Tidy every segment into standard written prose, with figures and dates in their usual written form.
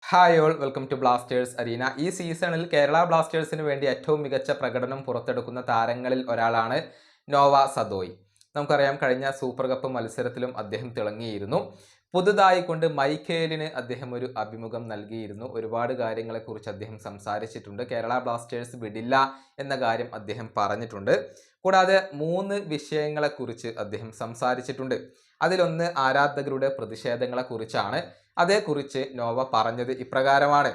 Hi all, welcome to Blasters arena. ഈ സീസണിൽ കേരള ബ്ലാസ്റ്റേഴ്സിന് വേണ്ടി ഏറ്റവും മികച്ച പ്രകടനം പുറത്തെടുക്കുന്ന താരങ്ങളിൽ ഒരാളാണ് നോവ സദോയ്. നമുക്കറിയാം, കഴിഞ്ഞ സൂപ്പർ കപ്പ് മത്സരത്തിലും അദ്ദേഹം തിളങ്ങിയിരുന്നു. പുതുതായി കൊണ്ട് മൈക്കേലിന് അദ്ദേഹം ഒരു അഭിമുഖം നൽകിയിരുന്നു. ഒരുപാട് കാര്യങ്ങളെക്കുറിച്ച് അദ്ദേഹം സംസാരിച്ചിട്ടുണ്ട്. കേരള ബ്ലാസ്റ്റേഴ്സ് വിടില്ല എന്ന കാര്യം അദ്ദേഹം പറഞ്ഞിട്ടുണ്ട്. കൂടാതെ 3 വിഷയങ്ങളെക്കുറിച്ച് അദ്ദേഹം സംസാരിച്ചിട്ടുണ്ട്. അതിലൊന്ന് ആരാധകരുടെ പ്രതിഷേധങ്ങളെക്കുറിച്ചാണ്. അതേക്കുറിച്ച് നോവ പറഞ്ഞത് ഇപ്രകാരമാണ്: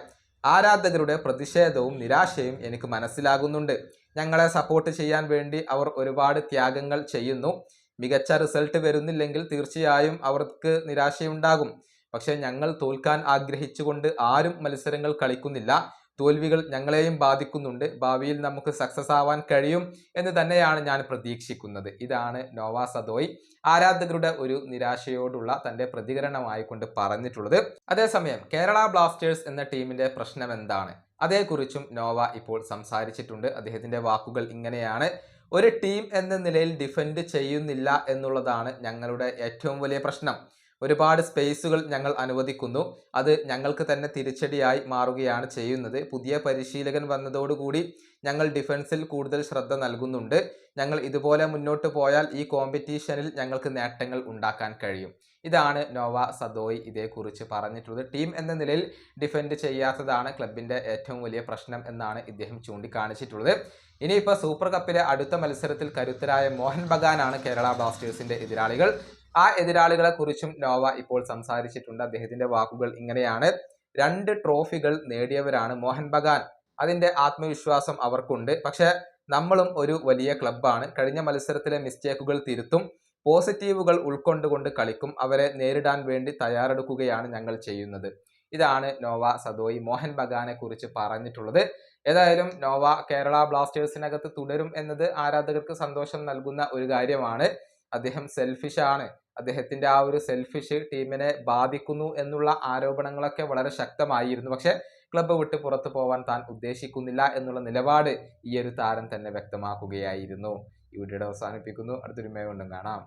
ആരാധകരുടെ പ്രതിഷേധവും നിരാശയും എനിക്ക് മനസ്സിലാകുന്നുണ്ട്. ഞങ്ങളെ സപ്പോർട്ട് ചെയ്യാൻ വേണ്ടി അവർ ഒരുപാട് ത്യാഗങ്ങൾ ചെയ്യുന്നു. മികച്ച റിസൾട്ട് വരുന്നില്ലെങ്കിൽ തീർച്ചയായും അവർക്ക് നിരാശയുണ്ടാകും. പക്ഷെ ഞങ്ങൾ തോൽക്കാൻ ആഗ്രഹിച്ചുകൊണ്ട് ആരും മത്സരങ്ങൾ കളിക്കുന്നില്ല. തോൽവികൾ ഞങ്ങളെയും ബാധിക്കുന്നുണ്ട്. ഭാവിയിൽ നമുക്ക് സക്സസ് ആവാൻ കഴിയും എന്ന് തന്നെയാണ് ഞാൻ പ്രതീക്ഷിക്കുന്നത്. ഇതാണ് നോവ സദോയ് ആരാധകരുടെ ഒരു നിരാശയോടുള്ള തന്റെ പ്രതികരണമായി കൊണ്ട് പറഞ്ഞിട്ടുള്ളത്. അതേസമയം കേരള ബ്ലാസ്റ്റേഴ്സ് എന്ന ടീമിന്റെ പ്രശ്നം എന്താണ്, അതേക്കുറിച്ചും നോവ ഇപ്പോൾ സംസാരിച്ചിട്ടുണ്ട്. അദ്ദേഹത്തിന്റെ വാക്കുകൾ ഇങ്ങനെയാണ്: ഒരു ടീം എന്ന നിലയിൽ ഡിഫെൻഡ് ചെയ്യുന്നില്ല എന്നുള്ളതാണ് ഞങ്ങളുടെ ഏറ്റവും വലിയ പ്രശ്നം. ഒരുപാട് സ്പേസുകൾ ഞങ്ങൾ അനുവദിക്കുന്നു. അത് ഞങ്ങൾക്ക് തന്നെ തിരിച്ചടിയായി മാറുകയാണ് ചെയ്യുന്നത്. പുതിയ പരിശീലകൻ വന്നതോടുകൂടി ഞങ്ങൾ ഡിഫൻസിൽ കൂടുതൽ ശ്രദ്ധ നൽകുന്നുണ്ട്. ഞങ്ങൾ ഇതുപോലെ മുന്നോട്ട് പോയാൽ ഈ കോമ്പറ്റീഷനിൽ ഞങ്ങൾക്ക് നേട്ടങ്ങൾ ഉണ്ടാക്കാൻ കഴിയും. ഇതാണ് നോവ സദോയ് ഇതേക്കുറിച്ച് പറഞ്ഞിട്ടുള്ളത്. ടീം എന്ന നിലയിൽ ഡിഫെൻഡ് ചെയ്യാത്തതാണ് ക്ലബിന്റെ ഏറ്റവും വലിയ പ്രശ്നം എന്നാണ് ഇദ്ദേഹം ചൂണ്ടിക്കാണിച്ചിട്ടുള്ളത്. ഇനിയിപ്പോൾ സൂപ്പർ കപ്പിലെ അടുത്ത മത്സരത്തിൽ കരുത്തരായ മോഹൻ ബഗാനാണ് കേരള ബ്ലാസ്റ്റേഴ്സിന്റെ എതിരാളികൾ. ആ എതിരാളികളെ കുറിച്ചും നോവ ഇപ്പോൾ സംസാരിച്ചിട്ടുണ്ട്. അദ്ദേഹത്തിന്റെ വാക്കുകൾ ഇങ്ങനെയാണ്: 2 ട്രോഫികൾ നേടിയവരാണ് മോഹൻ ബഗാൻ. അതിന്റെ ആത്മവിശ്വാസം അവർക്കുണ്ട്. പക്ഷെ നമ്മളും ഒരു വലിയ ക്ലബ്ബാണ്. കഴിഞ്ഞ മത്സരത്തിലെ മിസ്റ്റേക്കുകൾ തിരുത്തും, പോസിറ്റീവുകൾ ഉൾക്കൊണ്ടുകൊണ്ട് കളിക്കും. അവരെ നേരിടാൻ വേണ്ടി തയ്യാറെടുക്കുകയാണ് ഞങ്ങൾ ചെയ്യുന്നത്. ഇതാണ് നോവ സദോയ് മോഹൻ ബഗാനെ കുറിച്ച് പറഞ്ഞിട്ടുള്ളത്. ഏതായാലും നോവ കേരള ബ്ലാസ്റ്റേഴ്സിനകത്ത് തുടരും എന്നത് ആരാധകർക്ക് സന്തോഷം നൽകുന്ന ഒരു കാര്യമാണ്. അദ്ദേഹം സെൽഫിഷാണ്. അദ്ദേഹത്തിന്റെ ആ ഒരു സെൽഫിഷ് ടീമിനെ ബാധിക്കുന്നു എന്നുള്ള ആരോപണങ്ങളൊക്കെ വളരെ ശക്തമായിരുന്നു. പക്ഷെ ക്ലബ്ബ് വിട്ട് പുറത്തു പോവാൻ താൻ ഉദ്ദേശിക്കുന്നില്ല എന്നുള്ള നിലപാട് ഈ ഒരു താരം തന്നെ വ്യക്തമാക്കുകയായിരുന്നു. ഈ വീഡിയോ അവസാനിപ്പിക്കുന്നു. അടുത്തൊരു വീഡിയോ കൊണ്ടും കാണാം.